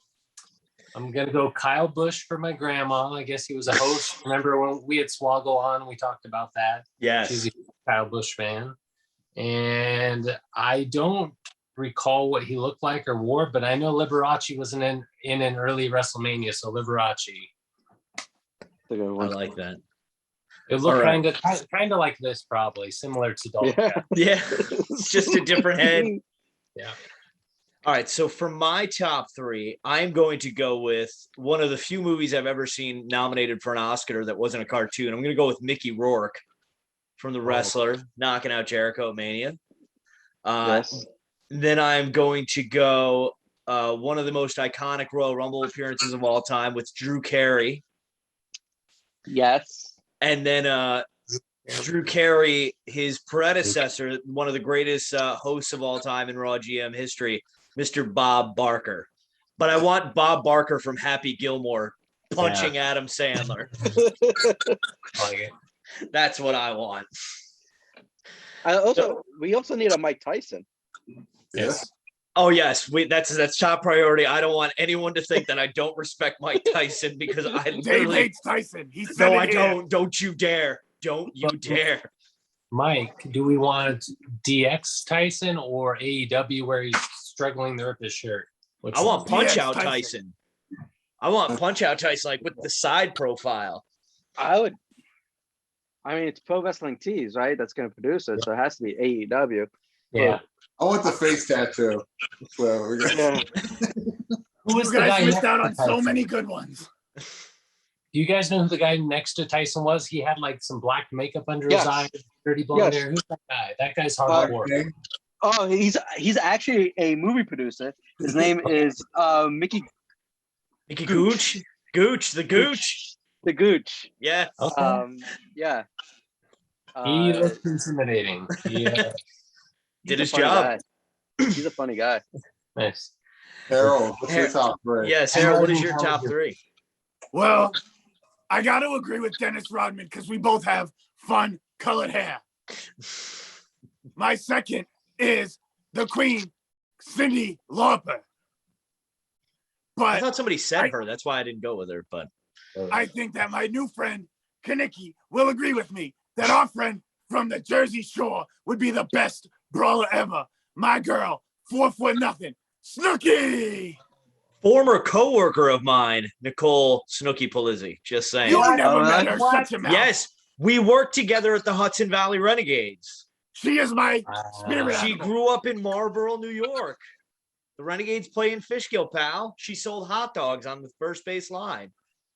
gonna go Kyle Busch for my grandma. I guess he was a host. Remember when we had Swoggle on? We talked about that. Yes. She's a Kyle Busch fan, and I don't recall what he looked like or wore, but I know Liberace was in an early WrestleMania, so Liberace. I like that. It looked kind of like this, probably similar to Dolph. Yeah, it's just a different head. Yeah. All right, so for my top 3, I'm going to go with one of the few movies I've ever seen nominated for an Oscar that wasn't a cartoon. I'm going to go with Mickey Rourke from The Wrestler, knocking out Jericho at Mania. Yes. Then I'm going to go one of the most iconic Royal Rumble appearances of all time with Drew Carey. Yes. And then Drew Carey, his predecessor, one of the greatest hosts of all time in Raw GM history, Mr. Bob Barker. But I want Bob Barker from Happy Gilmore punching Adam Sandler. Like it. That's what I want. We also need a Mike Tyson. Yes. Oh yes, that's top priority. I don't want anyone to think that I don't respect Mike Tyson because I Dave literally hates Tyson. He said no, it I here. don't. Don't you dare. Don't you dare. Mike, do we want DX Tyson or AEW where he's struggling to rip his shirt? I want Punch Out Tyson. Tyson. I want Punch Out Tyson, like with the side profile. I mean, it's Pro Wrestling Tees, right? That's going to produce it, so it has to be AEW. Yeah. I want the face tattoo. So we're gonna... Who was You the guy guys missed next out to on so Tyson? many good ones. Do you guys know who the guy next to Tyson was? He had like some black makeup under his eyes, dirty blonde hair. Who's that guy? That guy's hardcore. Oh, he's actually a movie producer. His name is Mickey Gooch. Gooch, the Gooch. The Gooch. Yeah. Okay. Yeah. He looks intimidating. Yeah. Did his funny job. guy. He's a funny guy. Nice. Harold, what's your top 3? Yes, Harold, what is your top 3? Well, I got to agree with Dennis Rodman because we both have fun colored hair. My second is the Queen, Cyndi Lauper. I But thought somebody said her. That's why I didn't go with her. But I think that my new friend, Kaniki, will agree with me that our friend from the Jersey Shore would be the best brawler ever. My girl, 4'0", Snooki. former co-worker of mine, Nicole Snooki Polizzi. Just saying. You never met her. Shut your mouth. Yes, we worked together at the Hudson Valley Renegades. She is my spirit She animal. grew up in Marlboro, New York. The Renegades play in Fishkill, pal. She sold hot dogs on the first base line.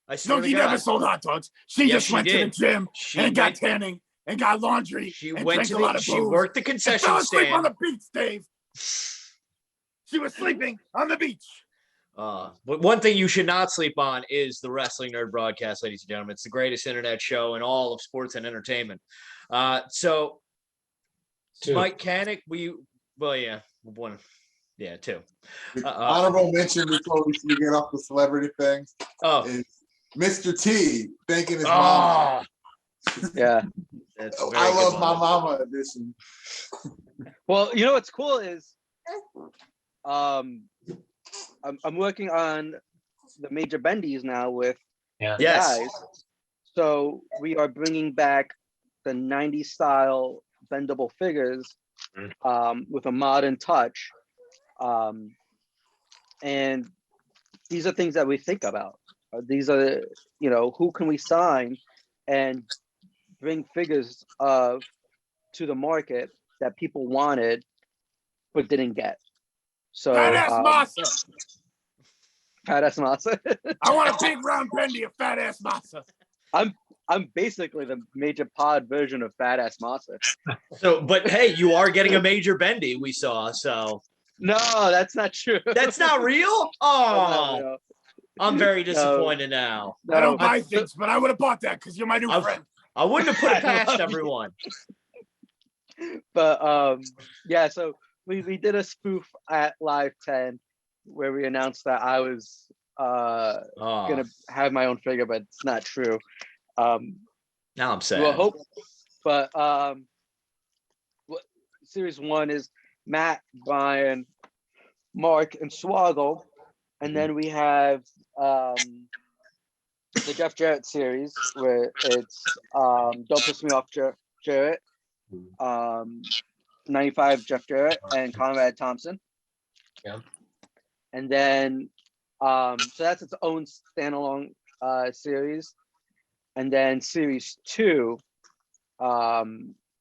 I swear to Snooki God. never sold hot dogs. She Yes, just she went to did. the gym She and got went- tanning and got laundry She and went drank to a lot of she booze. worked the And concession fell asleep on stand. the beach, Dave. She was sleeping on the beach. But one thing you should not sleep on is the Wrestling Nerd Broadcast, ladies and gentlemen. It's the greatest internet show in all of sports and entertainment. So, Two. Mike Kanik, one. Yeah, two. Honorable mention before we get off the celebrity things Oh, is Mr. T thanking his mom. Yeah. That's Oh, a very I good love one. my mama edition. Well, you know what's cool is I'm working on the major bendies now with Yeah. the Yes. guys. So we are bringing back the 90s style bendable figures with a modern touch. And these are things that we think about. These are, who can we sign and bring figures of to the market that people wanted but didn't get. So Fat ass masa. Fat ass masa. I want a big round bendy of fat ass masa. I'm basically the major pod version of Fat Ass Masa. So, but hey, you are getting a major bendy, we saw. So No, that's not true. that's not real. Oh, No. I'm very disappointed now. I don't No. buy things, but I would have bought that because you're my new friend. I wouldn't have put it I past love you. everyone. But yeah, so we did a spoof at Live 10 where we announced that I was gonna have my own figure, but it's not true. Now I'm sad. Well, hope, but series 1 is Matt, Brian, Mark, and Swoggle, and then we have the Jeff Jarrett series where it's Don't Piss Me Off Jarrett, 95 Jeff Jarrett, and Conrad Thompson. Yeah. And then so that's its own standalone series. And then series 2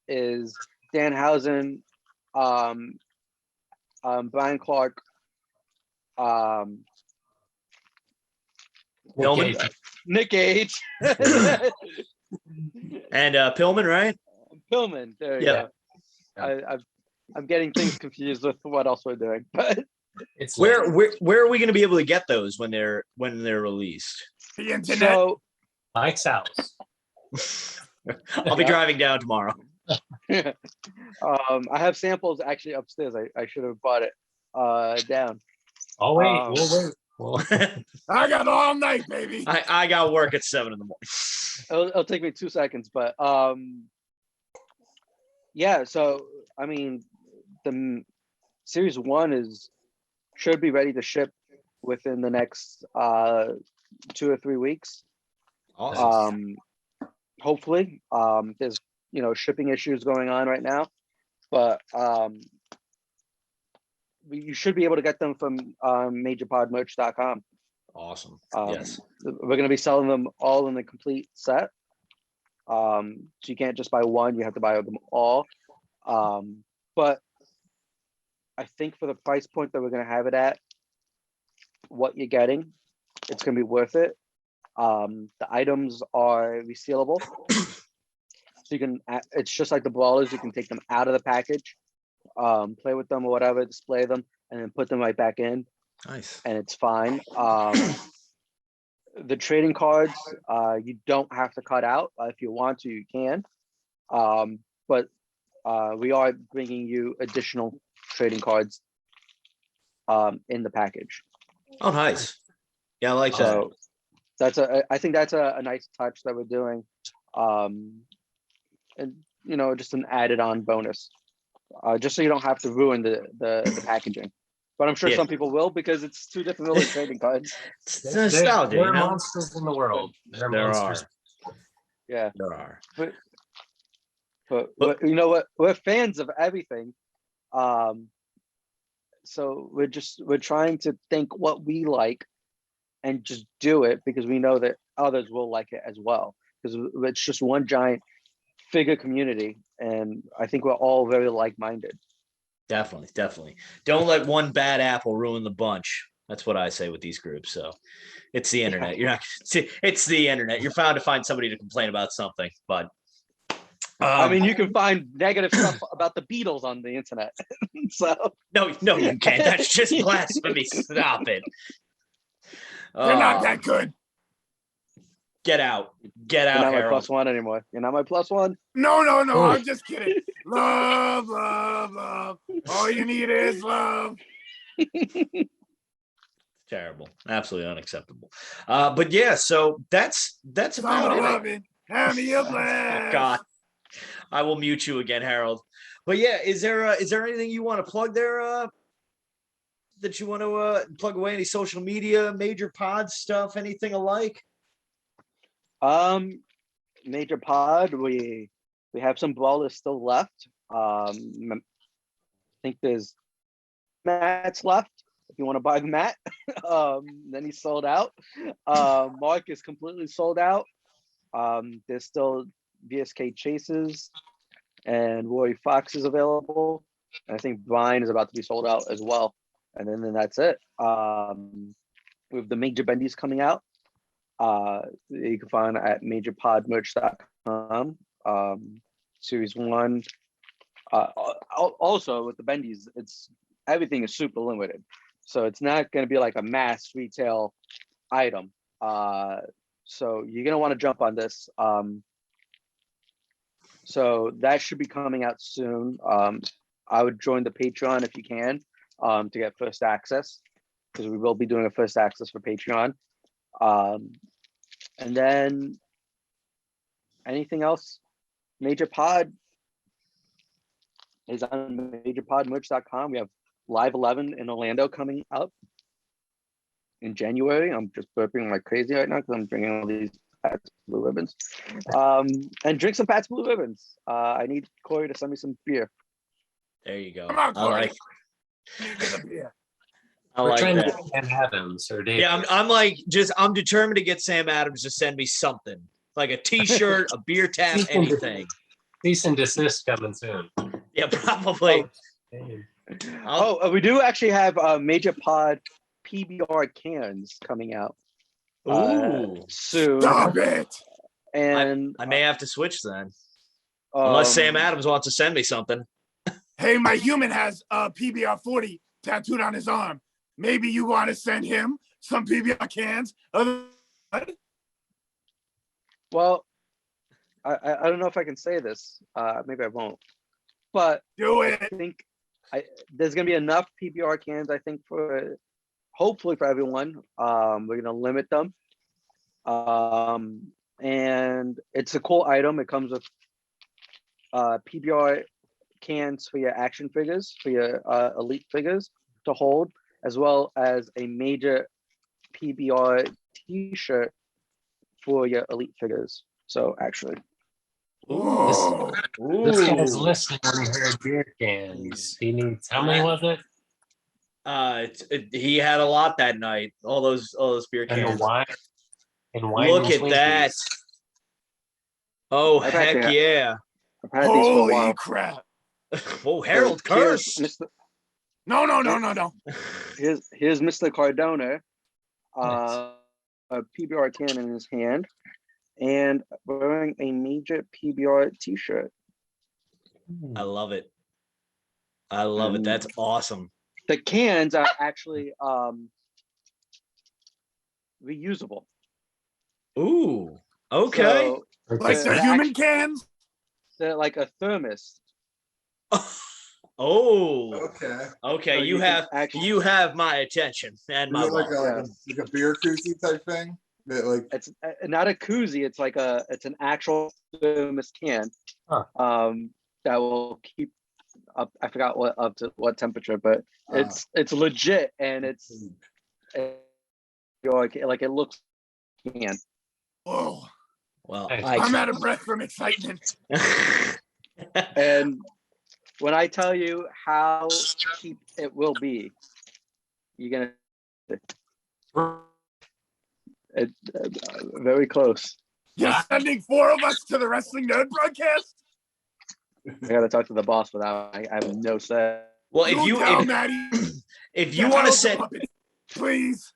is Danhausen, Brian Clark, Pillman? Nick Gage, And Pillman, right? Pillman. There you Yeah. go. I'm getting things confused with what else we're doing, but It's Where are we going to be able to get those when they're released? The internet. so Mike's house. I'll be driving down tomorrow. I have samples actually upstairs. I should have brought it down. Oh wait, Um, we'll wait. I got all night, baby. I got work at 7 a.m. It'll take me 2 seconds, but yeah. So I mean, the series 1 should be ready to ship within the next 2 or 3 weeks. Awesome. Hopefully, there's shipping issues going on right now, but you should be able to get them from majorpodmerch.com. Awesome. Um, Yes. We're going to be selling them all in the complete set. So you can't just buy one, you have to buy them all. But I think for the price point that we're going to have it at, what you're getting, it's going to be worth it. The items are resealable. So you can, it's just like the Brawlers, you can take them out of the package, play with them or whatever, display them, and then put them right back in. Nice. And it's fine. The trading cards, you don't have to cut out. If you want to, you can. But we are bringing you additional trading cards in the package. Oh, nice. Yeah, I like that. So I think that's a nice touch that we're doing. And just an added on bonus, just so you don't have to ruin the packaging. But I'm sure some people will, because it's 2 different little trading cards. It's nostalgia. There are monsters in the world. There are. Yeah, There are. but you know what? We're fans of everything. So we're trying to think what we like and just do it, because we know that others will like it as well, because it's just one giant figure community, and I think we're all very like-minded. Definitely. Don't let one bad apple ruin the bunch. That's what I say with these groups. So it's the internet. You're not. It's the internet. You're bound to find somebody to complain about something. But I mean, you can find negative stuff about the Beatles on the internet. So no, you can't. That's just blasphemy. Stop it. They're not Oh, that good. get out. Get You're out, not my Harold. plus one anymore. You're not my plus one. No, Oh. I'm just kidding. Love, love, love. All you need is love. Terrible. Absolutely unacceptable. But yeah, so that's about Summer it. loving. Have me a Oh, blast. God. I will mute you again, Harold. But yeah, is there anything you want to plug there? That you want to plug away? Any social media, major pod stuff, anything alike? Major pod. We have some brawlers still left. I think there's mats left. If you want to buy the mat, then he's sold out. Mark is completely sold out. There's still VSK Chases and Roy Fox is available. And I think Brian is about to be sold out as well. And then that's it. We have the Major Bendies coming out. You can find at majorpodmerch.com. Series 1. Also with the Bendies, everything is super limited. So it's not going to be like a mass retail item. So you're going to want to jump on this. So that should be coming out soon. I would join the Patreon if you can to get first access, because we will be doing a first access for Patreon. And then anything else, Major Pod is on majorpodmerch.com. We have Live 11 in Orlando coming up in January. I'm just burping like crazy right now because I'm drinking all these Pat's Blue Ribbons. And drink some Pat's Blue Ribbons. I need Corey to send me some beer. There you go. Come on, I Corey. like. I We're like trying that. to get Sam Adams or Dave. Yeah, I'm determined to get Sam Adams to send me something like a T-shirt, a beer tap, anything. Cease and desist coming soon. Yeah, probably. We do actually have Major Pod PBR cans coming out Ooh, soon. Stop it. And I may have to switch then, unless Sam Adams wants to send me something. Hey, my human has PBR 40 tattooed on his arm. Maybe you want to send him some PBR cans. Well, I don't know if I can say this. Maybe I won't. But Do I it. think there's gonna be enough PBR cans. I think hopefully for everyone. We're gonna limit them. And it's a cool item. It comes with PBR cans for your action figures, for your elite figures to hold, as well as a major PBR t-shirt for your elite figures. So actually, This guy's listening when he heard beer cans. He needs, how many was it? He had a lot that night. All those beer And cans. wine. And wine Look and at that. Twinkies. Oh, I've had heck that. yeah. I've had these for a Holy while. crap. Oh, Harold So here's Curse. Mr. No. Here's Mr. Cardona, Nice. a PBR can in his hand, and wearing a major PBR t-shirt. I love it. I love it. That's awesome. The cans are actually reusable. Ooh, okay. So Like the human cans? they're like a thermos. Oh, Okay. okay. So you can have actually, my attention and Is my it like wallet. like a beer koozie type thing? That like it's not a koozie. It's like it's an actual thermos can. Huh. That will keep up. I forgot up to what temperature, but it's legit, and it's like it looks can. Whoa. Well, Nice. I'm out of breath from excitement. And when I tell you how cheap it will be, you're gonna very close. You're sending 4 of us to the Wrestling N.R.D. broadcast? I gotta talk to the boss for that. I have no say. well, Tell Maddie if you to want to help the send puppets, please.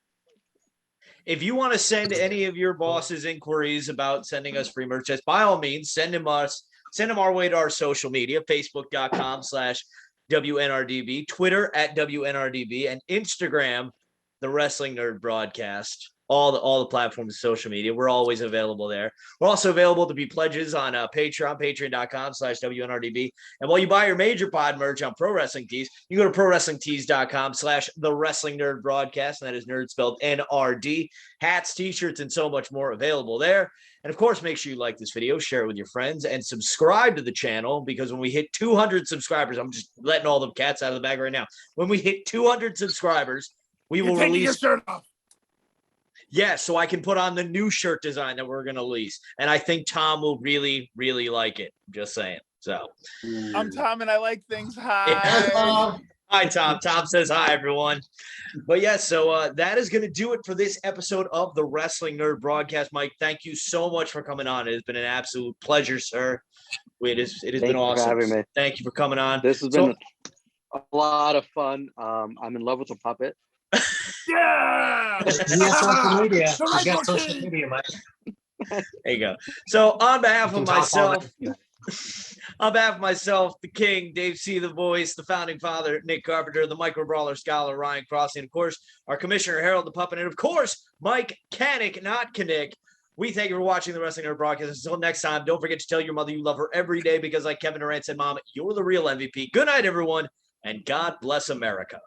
if you want to send any of your bosses inquiries about sending us free merchandise, by all means, send them our way to our social media, facebook.com/WNRDB, Twitter @WNRDB, and Instagram, the Wrestling N.R.D. Broadcast. all the platforms, social media. We're always available there. We're also available to be pledges on Patreon, patreon.com/WNRDB. And while you buy your Major Pod merch on Pro Wrestling Tees, you go to prowrestlingtees.com/The Wrestling Nerd Broadcast. And that is nerd spelled NRD. Hats, t-shirts, and so much more available there. And of course, make sure you like this video, share it with your friends, and subscribe to the channel, because when we hit 200 subscribers, I'm just letting all the cats out of the bag right now. When we hit 200 subscribers, we will You're taking your release. shirt off. Yes, so I can put on the new shirt design that we're going to release. And I think Tom will really, really like it. Just saying. So, I'm Tom and I like things Hi, high. Tom. hi, Tom. Tom says hi, everyone. But yes, so that is going to do it for this episode of the Wrestling Nerd Broadcast. Mike, thank you so much for coming on. It has been an absolute pleasure, sir. It has Thank been you for awesome. having me. Thank you for coming on. This has been a lot of fun. I'm in love with the puppet. Yeah. You got social media. The You right got foot social king. media, Mike. There you go. So on behalf You of can talk all myself, on behalf of myself, the King, DaveCTheVoice, the founding father, Nick Carpenter, the Micro Brawler Scholar, Ryan Crossley, and of course, our Commissioner, Harold the Puppet, and of course, Mike Kanik, not Kanik. We thank you for watching the Wrestling Nerd Broadcast. Until next time, don't forget to tell your mother you love her every day, because like Kevin Durant said, Mom, you're the real MVP. Good night, everyone, and God bless America.